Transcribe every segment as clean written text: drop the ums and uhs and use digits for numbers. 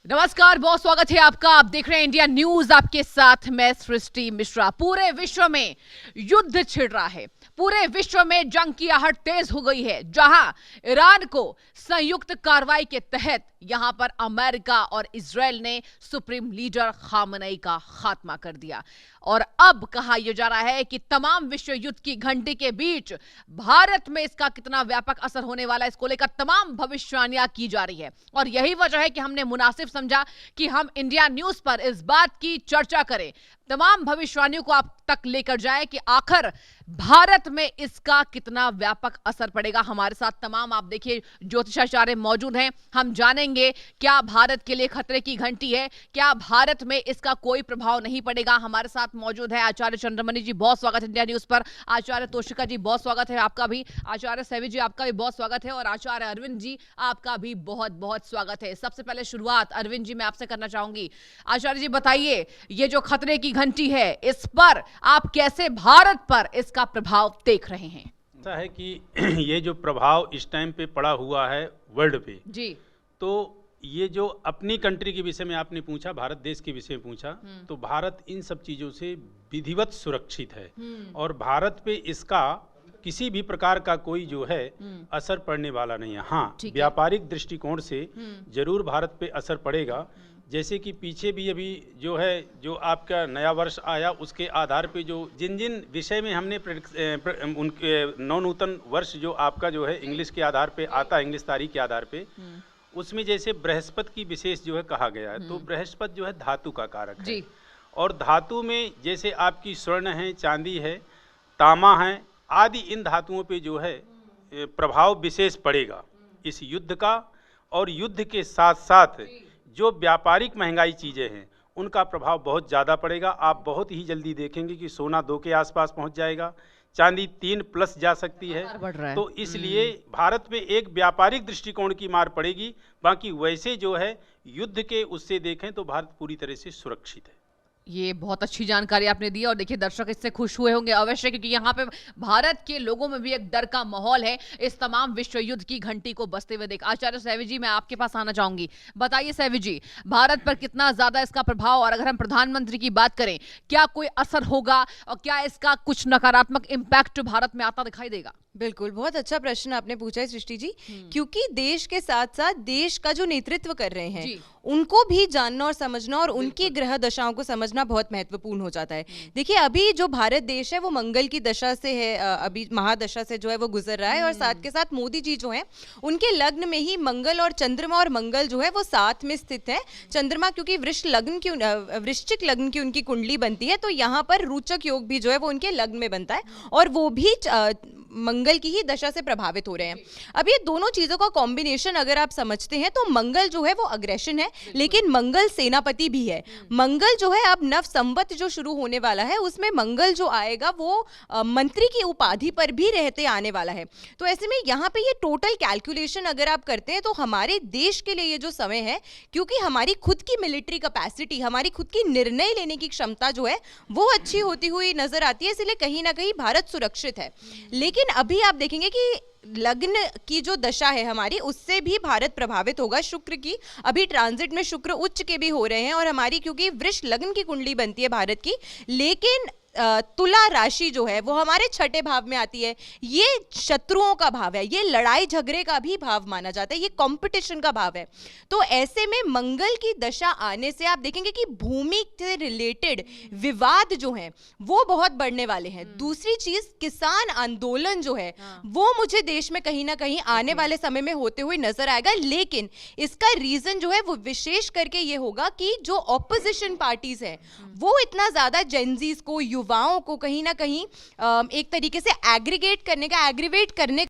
नमस्कार, बहुत स्वागत है आपका। आप देख रहे हैं इंडिया न्यूज, आपके साथ मैं सृष्टि मिश्रा। पूरे विश्व में युद्ध छिड़ रहा है, पूरे विश्व में जंग की आहट तेज हो गई है। जहां ईरान को संयुक्त कार्रवाई के तहत यहां पर अमेरिका और इजराइल ने सुप्रीम लीडर खामनेई का खात्मा कर दिया। और अब कहा यह जा रहा है कि तमाम विश्व युद्ध की घंटी के बीच भारत में इसका कितना व्यापक असर होने वाला है, इसको लेकर तमाम भविष्यवाणियां की जा रही है। और यही वजह है कि हमने मुनासिब समझा कि हम इंडिया न्यूज पर इस बात की चर्चा करें, तमाम भविष्यवाणियों को आप तक लेकर जाए कि आखिर भारत में इसका कितना व्यापक असर पड़ेगा। हमारे साथ तमाम आप देखिए ज्योतिषाचार्य मौजूद हैं। हम जानेंगे क्या भारत के लिए खतरे की घंटी है, क्या भारत में इसका कोई प्रभाव नहीं पड़ेगा। हमारे साथ मौजूद है आचार्य चंद्रमणि जी, बहुत स्वागत है इंडिया न्यूज पर। आचार्य तोशिका जी, बहुत स्वागत है आपका भी। आचार्य सैवी जी, आपका भी बहुत स्वागत है। और आचार्य अरविंद जी, आपका भी बहुत बहुत स्वागत है। सबसे पहले शुरुआत अरविंद जी मैं आपसे करना चाहूंगी। आचार्य जी बताइए, ये जो खतरे की घंटी है, इस पर आप कैसे भारत पर इसका प्रभाव देख रहे हैं? ऐसा है कि ये जो प्रभाव इस टाइम पे पड़ा हुआ है वर्ल्ड पे, जी। तो ये जो अपनी कंट्री के विषय में आपने पूछा, भारत देश के विषय में पूछा, तो भारत इन सब चीज़ों से विधिवत सुरक्षित है और भारत पे इसका किसी भी प्रकार का कोई जो है असर पड़ने वाला नहीं है। हाँ, ठीक है। व्यापारिक दृष्टिकोण से जरूर भारत पे असर पड़ेगा। जैसे कि पीछे भी अभी जो है, जो आपका नया वर्ष आया, उसके आधार पे जो जिन जिन विषय में हमने उनके नवनूतन वर्ष जो आपका जो है इंग्लिश के आधार पे आता है, इंग्लिश तारीख के आधार पे, उसमें जैसे बृहस्पति की विशेष जो है कहा गया है। तो बृहस्पति जो है धातु का कारक है जी। और धातु में जैसे आपकी स्वर्ण है, चांदी है, तामा है आदि, इन धातुओं पे जो है प्रभाव विशेष पड़ेगा इस युद्ध का। और युद्ध के साथ साथ जो व्यापारिक महंगाई चीज़ें हैं उनका प्रभाव बहुत ज़्यादा पड़ेगा। आप बहुत ही जल्दी देखेंगे कि सोना 2 के आसपास पहुंच जाएगा, चांदी 3 प्लस जा सकती है। बढ़ रहा है। तो इसलिए भारत में एक व्यापारिक दृष्टिकोण की मार पड़ेगी। बाकी वैसे जो है युद्ध के उससे देखें तो भारत पूरी तरह से सुरक्षित है। ये बहुत अच्छी जानकारी आपने दी और देखिए दर्शक इससे खुश हुए होंगे अवश्य, क्योंकि यहाँ पे भारत के लोगों में भी एक डर का माहौल है इस तमाम विश्व युद्ध की घंटी को बजते हुए देख। आचार्य सैवी जी मैं आपके पास आना चाहूंगी। बताइए सैवी जी, भारत पर कितना ज्यादा इसका प्रभाव, और अगर हम प्रधानमंत्री की बात करें, क्या कोई असर होगा और क्या इसका कुछ नकारात्मक इंपैक्ट भारत में आता दिखाई देगा? बिल्कुल, बहुत अच्छा प्रश्न आपने पूछा है सृष्टि जी, क्योंकि देश के साथ साथ देश का जो नेतृत्व कर रहे हैं उनको भी जानना और समझना और उनकी ग्रह दशाओं को समझना बहुत महत्वपूर्ण हो जाता है। देखिए, अभी जो भारत देश है वो मंगल की दशा से है, अभी महादशा से जो है वो गुजर रहा है। और साथ के साथ मोदी जी जो है उनके लग्न में ही मंगल और चंद्रमा, और मंगल जो है वो साथ में स्थित है। चंद्रमा क्योंकि वृश्चिक लग्न की उनकी कुंडली बनती है, तो यहाँ पर रोचक योग भी जो है वो उनके लग्न में बनता है और वो भी मंगल की ही दशा से प्रभावित हो रहे हैं। अब ये दोनों चीजों का कॉम्बिनेशन अगर आप समझते हैं तो मंगल जो है वो अग्रेशन है, लेकिन मंगल सेनापति भी है। मंगल जो है अब नव संवत जो शुरू होने वाला है उसमें मंगल जो आएगा वो मंत्री की उपाधि पर भी रहते आने वाला है। तो ऐसे में यहाँ पे ये टोटल कैलकुलेशन अगर आप करते हैं तो हमारे देश के लिए ये जो समय है, क्योंकि हमारी खुद की मिलिट्री कैपेसिटी, हमारी खुद की निर्णय लेने की क्षमता जो है वो अच्छी होती हुई नजर आती है, इसलिए कहीं ना कहीं भारत सुरक्षित है। लेकिन अभी आप देखेंगे कि लग्न की जो दशा है हमारी, उससे भी भारत प्रभावित होगा। शुक्र की अभी ट्रांजिट में शुक्र उच्च के भी हो रहे हैं और हमारी क्योंकि वृष लग्न की कुंडली बनती है भारत की, लेकिन तुला राशि जो है वो हमारे छठे भाव में आती है। ये शत्रुओं का भाव है, ये लड़ाई झगड़े का भी भाव माना जाता है, ये कंपटीशन का भाव है। तो ऐसे में मंगल की दशा आने से आप देखेंगे कि भूमि से रिलेटेड विवाद जो है वो बहुत बढ़ने वाले हैं। दूसरी चीज, किसान आंदोलन जो है वो मुझे देश में कहीं ना कहीं आने वाले समय में होते हुए नजर आएगा। लेकिन इसका रीजन जो है वो विशेष करके ये होगा कि जो ऑपोजिशन पार्टीज है वो इतना ज्यादा जेंजीज को, युवाओं को कहीं ना कहीं एक तरीके से एग्रीगेट करने का, एग्रीवेट करने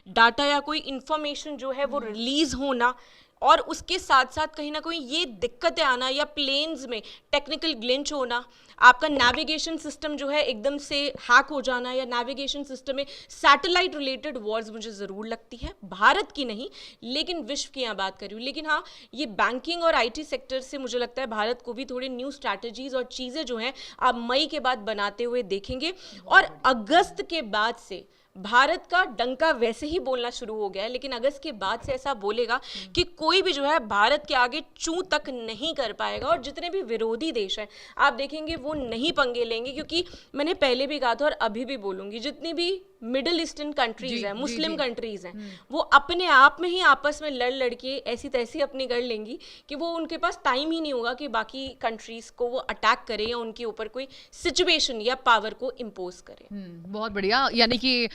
डाटा या कोई इंफॉर्मेशन जो है वो रिलीज होना, और उसके साथ साथ कहीं ना कहीं ये दिक्कतें आना या प्लेन्स में टेक्निकल ग्लिच होना, आपका नेविगेशन सिस्टम जो है एकदम से हैक हो जाना, या नेविगेशन सिस्टम में सैटेलाइट रिलेटेड वॉर्स मुझे ज़रूर लगती है, भारत की नहीं लेकिन विश्व की यहाँ बात कर रही हूँ। लेकिन हाँ, ये बैंकिंग और आईटी सेक्टर से मुझे लगता है भारत को भी थोड़ी न्यू स्ट्रैटेजीज और चीज़ें जो हैं आप मई के बाद बनाते हुए देखेंगे, और अगस्त के बाद से भारत का डंका वैसे ही बोलना शुरू हो गया है, लेकिन अगस्त के बाद से ऐसा बोलेगा कि कोई भी जो है भारत के आगे चू तक नहीं कर पाएगा, और जितने भी विरोधी देश हैं आप देखेंगे वो नहीं पंगे लेंगे, क्योंकि मैंने पहले भी कहा था और अभी भी बोलूंगी, जितनी भी मिडिल ईस्टर्न कंट्रीज हैं, मुस्लिम कंट्रीज हैं, वो अपने आप में ही आपस में लड़ लड़ के ऐसी तैसी अपनी कर लेंगी कि वो उनके पास टाइम ही नहीं होगा कि बाकी कंट्रीज को वो अटैक करे या उनके ऊपर कोई सिचुएशन या पावर को इम्पोज करे। बहुत बढ़िया। यानी कि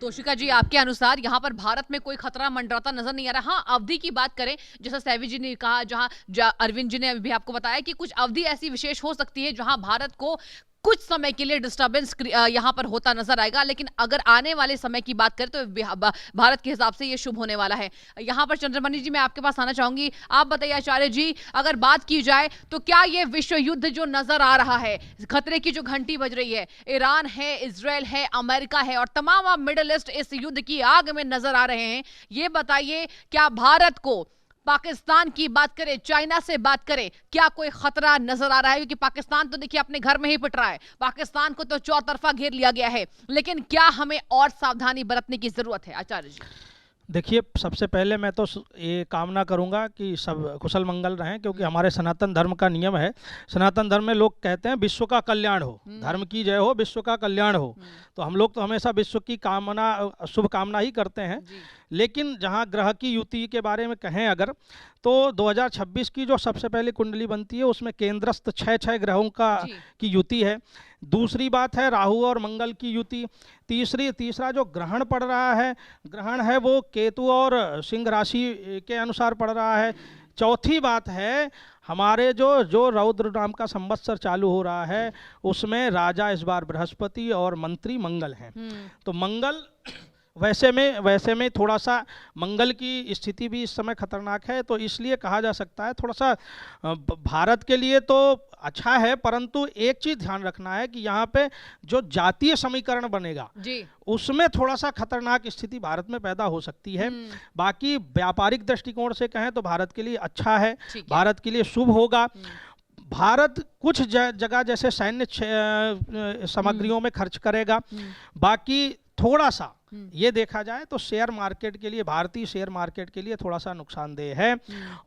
तोशिका जी, आपके अनुसार यहाँ पर भारत में कोई खतरा मंडराता नजर नहीं आ रहा। हाँ, अवधि की बात करें, जैसा सैवी जी ने कहा, जहाँ अरविंद जी ने भी आपको बताया कि कुछ अवधि ऐसी विशेष हो सकती है जहां भारत को कुछ समय के लिए डिस्टर्बेंस यहां पर होता नजर आएगा, लेकिन अगर आने वाले समय की बात करें तो भारत के हिसाब से ये शुभ होने वाला है। यहां पर चंद्रमणि जी, मैं आपके पास आना चाहूंगी। आप बताइए आचार्य जी, अगर बात की जाए तो क्या ये विश्व युद्ध जो नजर आ रहा है, खतरे की जो घंटी बज रही है, ईरान है, इजराइल है, अमेरिका है और तमाम मिडिल ईस्ट इस युद्ध की आग में नजर आ रहे हैं, ये बताइए क्या भारत को, पाकिस्तान की बात करें, चाइना से बात करें, क्या कोई खतरा नजर आ रहा है? क्योंकि पाकिस्तान तो देखिए अपने घर में ही पिट रहा है, पाकिस्तान को तो चौतरफा घेर लिया गया है, लेकिन क्या हमें और सावधानी बरतने की जरूरत है आचार्य जी? देखिए, सबसे पहले मैं तो ये कामना करूंगा कि सब कुशल मंगल रहें, क्योंकि हमारे सनातन धर्म का नियम है। सनातन धर्म में लोग कहते हैं विश्व का कल्याण हो, धर्म की जय हो, विश्व का कल्याण हो। तो हम लोग तो हमेशा विश्व की कामना, शुभ कामना ही करते हैं। लेकिन जहां ग्रह की युति के बारे में कहें अगर, तो 2026 की जो सबसे पहले कुंडली बनती है उसमें केंद्रस्थ 6 ग्रहों की युति है। दूसरी बात है राहु और मंगल की युति। तीसरा जो ग्रहण पड़ रहा है, ग्रहण है वो केतु और सिंह राशि के अनुसार पड़ रहा है। चौथी बात है हमारे जो रौद्र नाम का संवत्सर चालू हो रहा है उसमें राजा इस बार बृहस्पति और मंत्री मंगल हैं। तो मंगल वैसे में थोड़ा सा मंगल की स्थिति भी इस समय खतरनाक है, तो इसलिए कहा जा सकता है थोड़ा सा भारत के लिए तो अच्छा है, परंतु एक चीज ध्यान रखना है कि यहाँ पे जो जातीय समीकरण बनेगा जी, उसमें थोड़ा सा खतरनाक स्थिति भारत में पैदा हो सकती है। बाकी व्यापारिक दृष्टिकोण से कहें तो भारत के लिए अच्छा है, भारत के लिए शुभ होगा। भारत कुछ जगह जैसे सैन्य सामग्रियों में खर्च करेगा। बाकी थोड़ा सा ये देखा जाए तो शेयर मार्केट के लिए, भारतीय शेयर मार्केट के लिए थोड़ा सा नुकसानदेह है।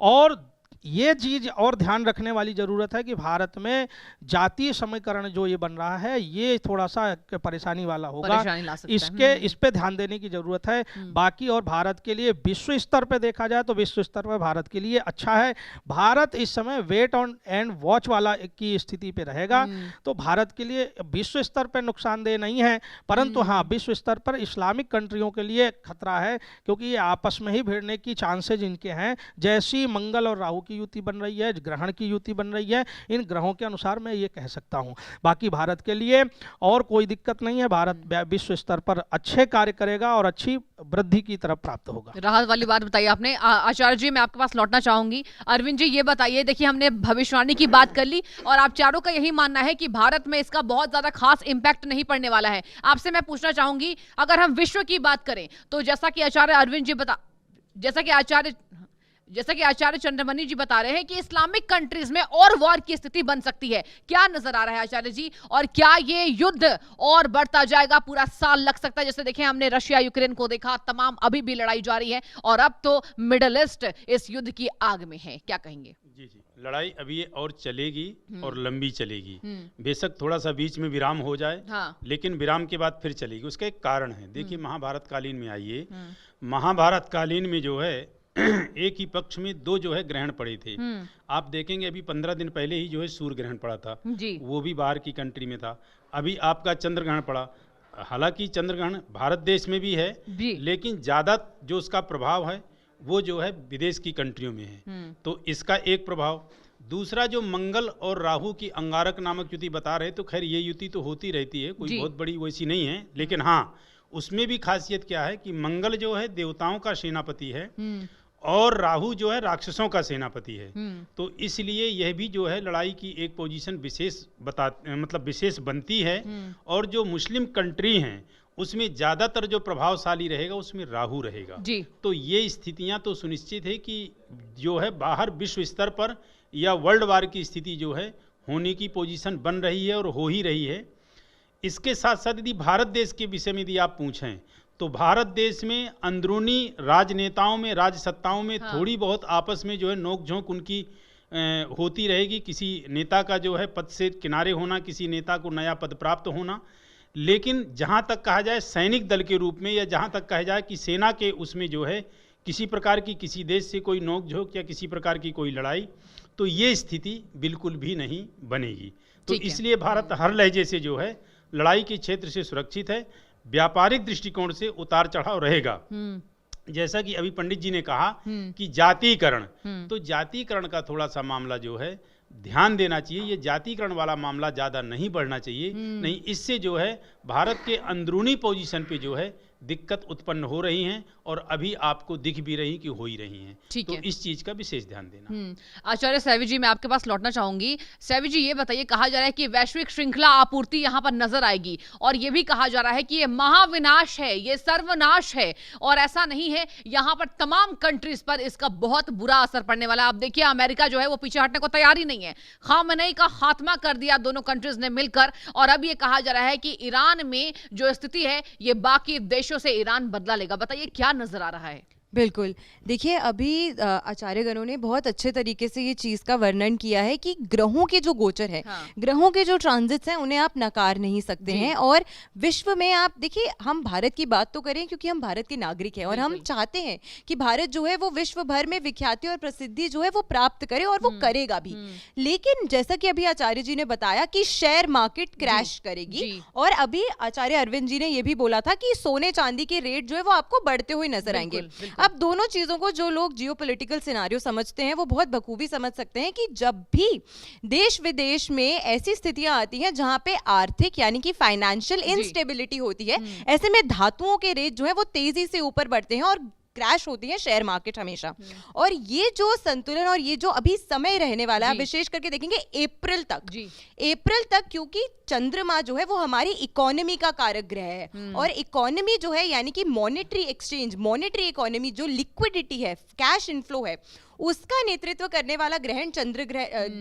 और ये चीज और ध्यान रखने वाली जरूरत है कि भारत में जातीय समीकरण जो ये बन रहा है ये थोड़ा सा परेशानी वाला होगा, इस पे ध्यान देने की जरूरत है। बाकी और भारत के लिए विश्व स्तर पे देखा जाए तो विश्व स्तर पे भारत के लिए अच्छा है। भारत इस समय वेट ऑन एंड वॉच वाला की स्थिति पे रहेगा, तो भारत के लिए विश्व स्तर पे नुकसानदेह नहीं है, परंतु हाँ विश्व स्तर पर इस्लामिक कंट्रियों के लिए खतरा है, क्योंकि ये आपस में ही भिड़ने की चांसेज इनके हैं। जैसी मंगल और राहु की युति बन रही है, ग्रहण की युति बन रही है, इन ग्रहों के अनुसार मैं ये कह सकता हूं। बाकी भारत के लिए और कोई दिक्कत नहीं है, भारत विश्व स्तर पर अच्छे कार्य करेगा और अच्छी वृद्धि की तरफ प्राप्त होगा। राहत वाली बात बताइए आपने। आचार्य जी, मैं आपके पास लौटना चाहूंगी। अरविंद जी, ये बताइए, देखिए हमने भविष्यवाणी की बात कर ली और आप चारों का यही मानना है कि भारत में इसका बहुत ज्यादा खास इंपैक्ट नहीं पड़ने वाला है। आपसे मैं पूछना चाहूंगी, अगर हम विश्व की बात करें तो जैसा कि आचार्य अरविंद जी जैसा कि आचार्य चंद्रमणि जी बता रहे हैं कि इस्लामिक कंट्रीज में और वॉर की स्थिति बन सकती है, क्या नजर आ रहा है आचार्य जी? और क्या ये युद्ध और बढ़ता जाएगा, पूरा साल लग सकता है? जैसे देखें हमने रशिया यूक्रेन को देखा, तमाम अभी भी लड़ाई जारी है और अब तो मिडिल ईस्ट इस युद्ध की आग में है, क्या कहेंगे? जी, लड़ाई अभी ये और चलेगी और लंबी चलेगी। बेशक थोड़ा सा बीच में विराम हो जाए, लेकिन विराम के बाद फिर चलेगी। उसका एक कारण है, देखिए महाभारत कालीन में आइए, महाभारत कालीन में जो है एक ही पक्ष में दो जो है ग्रहण पड़े थे। आप देखेंगे अभी 15 दिन पहले ही जो है सूर्य ग्रहण पड़ा था, वो भी बाहर की कंट्री में था। अभी आपका चंद्र ग्रहण पड़ा, हालांकि चंद्र ग्रहण भारत देश में भी है, लेकिन ज्यादा जो उसका प्रभाव है वो जो है विदेश की कंट्रियों में है, तो इसका एक प्रभाव। दूसरा जो मंगल और राहु की अंगारक नामक युति बता रहे, तो खैर ये युति तो होती रहती है, कोई बहुत बड़ी वैसी नहीं है, लेकिन हाँ उसमें भी खासियत क्या है कि मंगल जो है देवताओं का सेनापति है और राहु जो है राक्षसों का सेनापति है। तो इसलिए यह भी जो है लड़ाई की एक पोजीशन विशेष बनती है। और जो मुस्लिम कंट्री हैं उसमें ज़्यादातर जो प्रभावशाली रहेगा उसमें राहु रहेगा जी। तो ये स्थितियां तो सुनिश्चित है कि जो है बाहर विश्व स्तर पर या वर्ल्ड वार की स्थिति जो है होने की पोजीशन बन रही है और हो ही रही है। इसके साथ साथ यदि भारत देश के विषय में यदि आप पूछें तो भारत देश में अंदरूनी राजनेताओं में राजसत्ताओं में थोड़ी बहुत आपस में जो है नोक झोंक उनकी होती रहेगी। किसी नेता का जो है पद से किनारे होना, किसी नेता को नया पद प्राप्त होना। लेकिन जहाँ तक कहा जाए सैनिक दल के रूप में या जहाँ तक कहा जाए कि सेना के उसमें जो है किसी प्रकार की किसी देश से कोई नोक झोंक या किसी प्रकार की कोई लड़ाई, तो ये स्थिति बिल्कुल भी नहीं बनेगी। तो इसलिए भारत हर लहजे से जो है लड़ाई के क्षेत्र से सुरक्षित है। व्यापारिक दृष्टिकोण से उतार चढ़ाव रहेगा। जैसा कि अभी पंडित जी ने कहा कि जातीकरण, तो जातीकरण का थोड़ा सा मामला जो है ध्यान देना चाहिए। ये जातीकरण वाला मामला ज़्यादा नहीं बढ़ना चाहिए, नहीं इससे जो है भारत के अंदरूनी पोजीशन पे जो है दिक्कत उत्पन्न हो रही हैं और अभी आपको दिख भी रही कि हो ही रही हैं। तो इस चीज का विशेष ध्यान देना। आचार्य सैवी जी, मैं आपके पास लौटना चाहूंगी। सैवी जी, ये बताइए, कहा जा रहा है कि वैश्विक श्रृंखला आपूर्ति यहाँ पर नजर आएगी और ये भी कहा जा रहा है कि ये महाविनाश है, ये सर्वनाश है और ऐसा नहीं है, यहाँ पर तमाम कंट्रीज पर इसका बहुत बुरा असर पड़ने वाला है। आप देखिए अमेरिका जो है वो पीछे हटने को तैयार ही नहीं है, खामनेई का खात्मा कर दिया दोनों कंट्रीज ने मिलकर। और अब ये कहा जा रहा है कि ईरान में जो स्थिति है ये बाकी देशों से ईरान बदला लेगा। बताइए क्या नजर आ रहा है? बिल्कुल, देखिए अभी आचार्यगणों ने बहुत अच्छे तरीके से ये चीज़ का वर्णन किया है कि ग्रहों के जो गोचर है, ग्रहों के जो ट्रांजिट्स हैं उन्हें आप नकार नहीं सकते हैं। और विश्व में आप देखिए, हम भारत की बात तो करें क्योंकि हम भारत के नागरिक हैं और हम चाहते हैं कि भारत जो है वो विश्व भर में विख्याति और प्रसिद्धि जो है वो प्राप्त करे और वो करेगा भी। लेकिन जैसा कि अभी आचार्य जी ने बताया कि शेयर मार्केट क्रैश करेगी और अभी आचार्य अरविंद जी ने ये भी बोला था कि सोने चांदी के रेट जो है वो आपको बढ़ते हुए नजर आएंगे। अब दोनों चीजों को जो लोग जियोपॉलिटिकल सिनेरियो समझते हैं वो बहुत बखूबी समझ सकते हैं कि जब भी देश विदेश में ऐसी स्थितियां आती हैं जहां पे आर्थिक यानी कि फाइनेंशियल इनस्टेबिलिटी होती है, ऐसे में धातुओं के रेट जो है वो तेजी से ऊपर बढ़ते हैं और क्रैश होती है शेयर मार्केट हमेशा। और ये जो संतुलन और ये जो अभी समय रहने वाला है, विशेष करके देखेंगे अप्रैल तक, क्योंकि चंद्रमा जो है वो हमारी इकोनॉमी का कारक ग्रह है और इकोनॉमी जो है यानी कि मॉनेटरी एक्सचेंज, मॉनेटरी इकोनॉमी, जो लिक्विडिटी है, कैश इनफ्लो है, उसका नेतृत्व करने वाला ग्रहण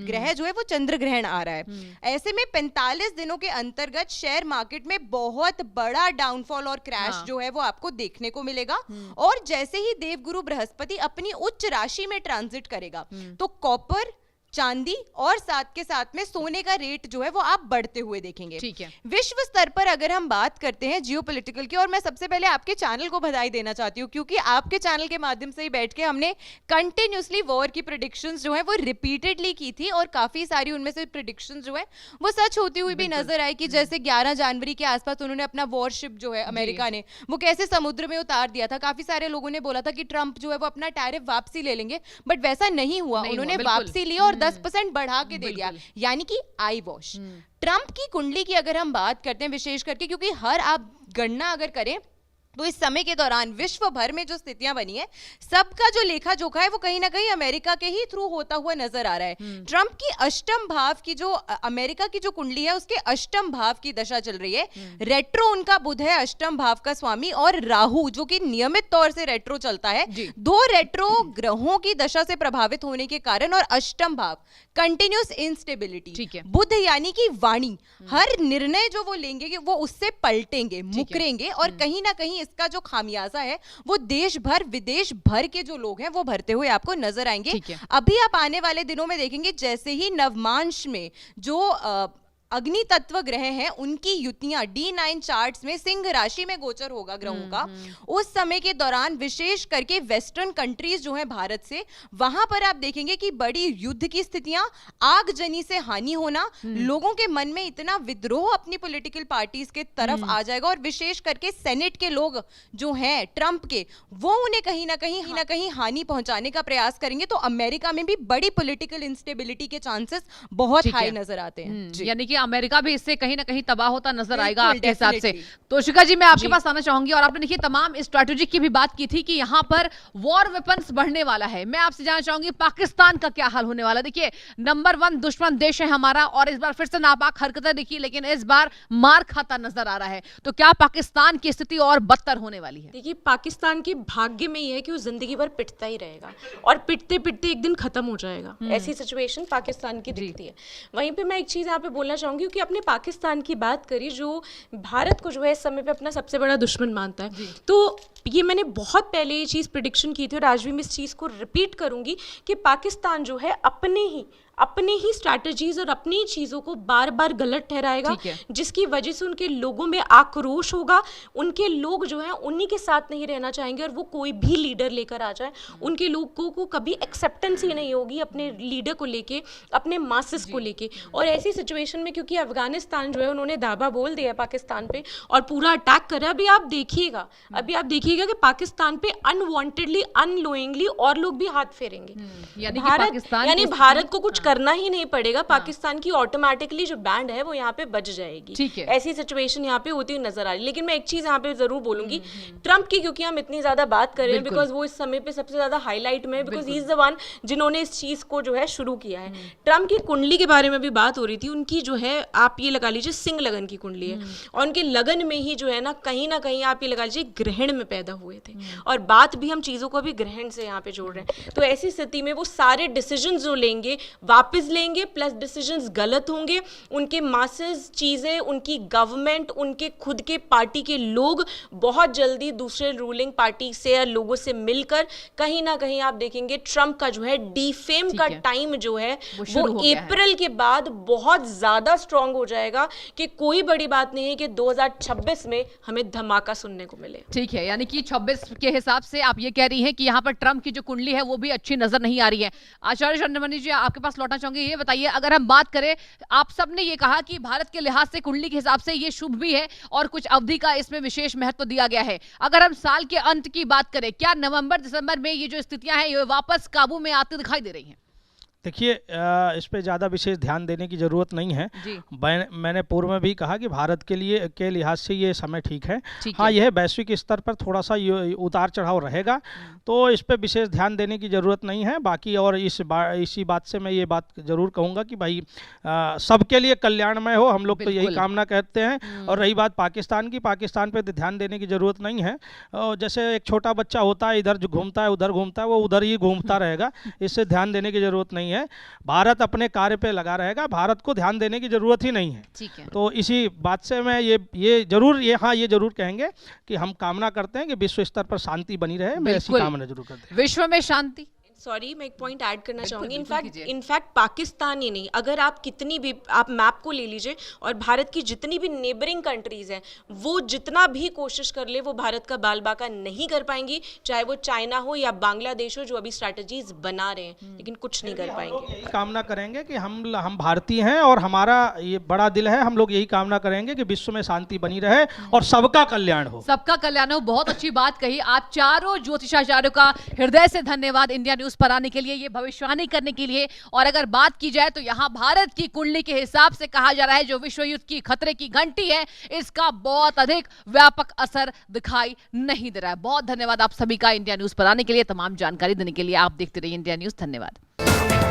ग्रह जो है वो चंद्र ग्रहण आ रहा है। ऐसे में 45 दिनों के अंतर्गत शेयर मार्केट में बहुत बड़ा डाउनफॉल और क्रैश जो है वो आपको देखने को मिलेगा। और जैसे ही देवगुरु बृहस्पति अपनी उच्च राशि में ट्रांजिट करेगा तो कॉपर, चांदी और साथ के साथ में सोने का रेट जो है वो आप बढ़ते हुए देखेंगे। ठीक है। विश्व स्तर पर अगर हम बात करते हैं जियोपॉलिटिकल की, और मैं सबसे पहले आपके चैनल को बधाई देना चाहती हूँ क्योंकि आपके चैनल के माध्यम से ही बैठ के हमने कंटिन्यूसली वॉर की प्रेडिक्शंस जो है वो रिपीटेडली की थी और काफी सारी उनमें से प्रेडिक्शंस जो है वो सच होती हुई भी नजर आई कि जैसे 11 जनवरी के आसपास उन्होंने अपना वॉरशिप जो है अमेरिका ने वो कैसे समुद्र में उतार दिया था। काफी सारे लोगों ने बोला था कि ट्रंप जो है वो अपना टैरिफ वापसी ले लेंगे, बट वैसा नहीं हुआ। उन्होंने वापसी ली और 10% बढ़ा के दे दिया, यानी कि आई वॉश। ट्रंप की कुंडली की अगर हम बात करते हैं विशेष करके, क्योंकि हर आप गणना अगर करें तो इस समय के दौरान विश्व भर में जो स्थितियां बनी है सबका जो लेखा जोखा है वो कहीं ना कहीं अमेरिका के ही थ्रू होता हुआ नजर आ रहा है। ट्रंप की अष्टम भाव की जो अमेरिका की जो कुंडली है उसके अष्टम भाव की दशा चल रही है। रेट्रो उनका बुध है अष्टम भाव का स्वामी और राहु जो कि नियमित तौर से रेट्रो चलता है। दो रेट्रो ग्रहों की दशा से प्रभावित होने के कारण और अष्टम भाव कंटिन्यूस इंस्टेबिलिटी। बुध यानी कि वाणी, हर निर्णय जो वो लेंगे वो उससे पलटेंगे, मुकरेंगे और कहीं ना कहीं इसका जो खामियाजा है वो देश भर विदेश भर के जो लोग हैं वो भरते हुए आपको नजर आएंगे। अभी आप आने वाले दिनों में देखेंगे जैसे ही नवमांश में जो अग्नि तत्व ग्रह हैं उनकी युतियां D9 चार्ट्स में सिंह राशि में गोचर होगा ग्रहों का, उस समय के दौरान विशेष करके वेस्टर्न कंट्रीज जो हैं भारत से, वहां पर आप देखेंगे कि बड़ी युद्ध की स्थितियां, आगजनी से हानि होना, लोगों के मन में इतना विद्रोह अपनी पॉलिटिकल पार्टीज के तरफ आ जाएगा और विशेष करके सेनेट के लोग जो हैं ट्रंप के, वो उन्हें कहीं ना कहीं हानि पहुंचाने का प्रयास करेंगे। तो अमेरिका में भी बड़ी पॉलिटिकल इंस्टेबिलिटी के चांसेस बहुत हाई नजर आते हैं। यानी कि अमेरिका भी इससे कहीं ना कहीं तबाह होता नजर आएगा बिल्कुल, आपके हिसाब से। definitely। तो शिखा जी, मैं आपके पास आना चाहूंगी, और आपने देखिए तमाम स्ट्रैटेजी की भी बात की थी कि यहाँ पर वॉर वेपन्स बढ़ने वाला है। मैं आपसे जानना चाहूंगी पाकिस्तान का क्या हाल होने वाला है? देखिए नंबर 1 दुश्मन देश है हमारा, और इस बार फिर से नापाक हरकतें देखी, लेकिन इस बार मार खाता नजर आ रहा है। तो क्या पाकिस्तान की स्थिति और बदतर होने वाली है? देखिए, पाकिस्तान के भाग्य में ये है कि वो जिंदगी भर पिटता ही रहेगा और पिटते पिटते एक दिन खत्म हो जाएगा। ऐसी सिचुएशन पाकिस्तान की दिखती है। वहीं पे मैं एक चीज़ यहाँ पे बोलना चाहूंगी कि अपने पाकिस्तान की बात करी, जो भारत को जो है इस समय पे अपना सबसे बड़ा दुश्मन मानता है, तो ये मैंने बहुत पहले ये चीज़ प्रिडिक्शन की थी और आज भी मैं इस चीज़ को रिपीट करूंगी कि पाकिस्तान जो है अपने ही स्ट्रैटेजीज और अपनी चीज़ों को बार बार गलत ठहराएगा, जिसकी वजह से उनके लोगों में आक्रोश होगा। उनके लोग जो हैं उन्हीं के साथ नहीं रहना चाहेंगे, और वो कोई भी लीडर लेकर आ जाए उनके लोगों को कभी एक्सेप्टेंस ही नहीं होगी अपने लीडर को लेके, अपने मासेस को लेके। और ऐसी सिचुएशन में क्योंकि अफगानिस्तान जो है उन्होंने दावा बोल दिया पाकिस्तान पे और पूरा अटैक करा, अभी आप देखिएगा कि पाकिस्तान पे अनवांटेडली अनलोइंगली और लोग भी हाथ फेरेंगे। यानी भारत को कुछ करना ही नहीं पड़ेगा, पाकिस्तान की ऑटोमेटिकली जो बैंड है वो यहाँ पे बज जाएगी। ऐसी सिचुएशन यहाँ पे होती हुई नजर आ रही है। लेकिन मैं एक चीज यहाँ पे जरूर बोलूंगी, ट्रम्प की क्योंकि हम इतनी ज्यादा बात कर रहे हैं, बिकॉज वो इस समय पे सबसे ज्यादा हाईलाइट में, because he is the one जिन्होंने इस चीज को जो है शुरू किया है। ट्रम्प की कुंडली के बारे में भी बात हो रही थी, उनकी जो है आप ये लगा लीजिए सिंह लगन की कुंडली है, और उनके लगन में ही जो है ना कहीं आप ये लगा लीजिए ग्रहण में पैदा हुए थे, और बात भी हम चीजों को भी ग्रहण से यहाँ पे जोड़ रहे हैं। तो ऐसी स्थिति में वो सारे डिसीजन जो लेंगे वापस लेंगे, प्लस डिसीजंस गलत होंगे। उनके मासेस चीजें, उनकी गवर्नमेंट, उनके खुद के पार्टी के लोग बहुत जल्दी दूसरे रूलिंग पार्टी से या लोगों से मिलकर कहीं ना कहीं आप देखेंगे ट्रम्प का जो है डिफेम का टाइम जो है वो अप्रैल के बाद बहुत ज्यादा स्ट्रांग हो जाएगा, कि कोई बड़ी बात नहीं है कि 2026 में हमें धमाका सुनने को मिले। ठीक है, यानी कि 26 के हिसाब से आप ये कह रही हैं कि यहाँ पर ट्रम्प की जो कुंडली है वो भी अच्छी नजर नहीं आ रही है। आचार्य चंद्रमणि जी, आपके पास लौटना चाहूंगी, ये बताइए, अगर हम बात करें, आप सबने ये कहा कि भारत के लिहाज से कुंडली के हिसाब से ये शुभ भी है और कुछ अवधि का इसमें विशेष महत्व दिया गया है। अगर हम साल के अंत की बात करें, क्या नवंबर दिसंबर में ये जो स्थितियां हैं ये वापस काबू में आती दिखाई दे रही हैं? देखिए, इस पे ज़्यादा विशेष ध्यान देने की ज़रूरत नहीं है। मैंने पूर्व में भी कहा कि भारत के लिए के लिहाज से ये समय ठीक है। हाँ, यह वैश्विक स्तर पर थोड़ा सा उतार चढ़ाव रहेगा, तो इस पे विशेष ध्यान देने की ज़रूरत नहीं है। बाकी और इसी बात से मैं ये बात ज़रूर कहूँगा कि भाई सबके लिए कल्याणमय हो, हम लोग तो यही कामना कहते हैं। और रही बात पाकिस्तान की, पाकिस्तान पे ध्यान देने की ज़रूरत नहीं है। जैसे एक छोटा बच्चा होता है, इधर जो घूमता है उधर घूमता है, वो उधर ही घूमता रहेगा, इससे ध्यान देने की ज़रूरत नहीं है। भारत अपने कार्य पे लगा रहेगा, भारत को ध्यान देने की जरूरत ही नहीं है। ठीक है, तो इसी बात से मैं ये जरूर कहेंगे कि हम कामना करते हैं कि विश्व स्तर पर शांति बनी रहे। मैं ऐसी कामना जरूर करते हैं, विश्व में शांति। सॉरी, मैं एक पॉइंट ऐड करना चाहूंगी। इनफैक्ट पाकिस्तान ही नहीं, अगर आप कितनी भी आप मैप को ले लीजिए और भारत की जितनी भी नेबरिंग कंट्रीज हैं, वो जितना भी कोशिश कर ले वो भारत का बाल बाका नहीं कर पाएंगी, चाहे वो चाइना हो या बांग्लादेश हो, जो अभी स्ट्रैटेजीज बना रहे हैं, लेकिन कुछ नहीं कर पाएंगे। यही कामना करेंगे कि हम भारतीय हैं और हमारा ये बड़ा दिल है, हम लोग यही कामना करेंगे कि विश्व में शांति बनी रहे और सबका कल्याण हो। सबका कल्याण हो, बहुत अच्छी बात कही। आप चारों ज्योतिषाचार्यों का हृदय से धन्यवाद इंडिया न्यूज पर आने के लिए, ये भविष्यवाणी करने के लिए। और अगर बात की जाए तो यहाँ भारत की कुंडली के हिसाब से कहा जा रहा है जो विश्व युद्ध की खतरे की घंटी है, इसका बहुत अधिक व्यापक असर दिखाई नहीं दे रहा है। बहुत धन्यवाद आप सभी का इंडिया न्यूज पर आने के लिए, तमाम जानकारी देने के लिए। आप देखते रहिए इंडिया न्यूज। धन्यवाद।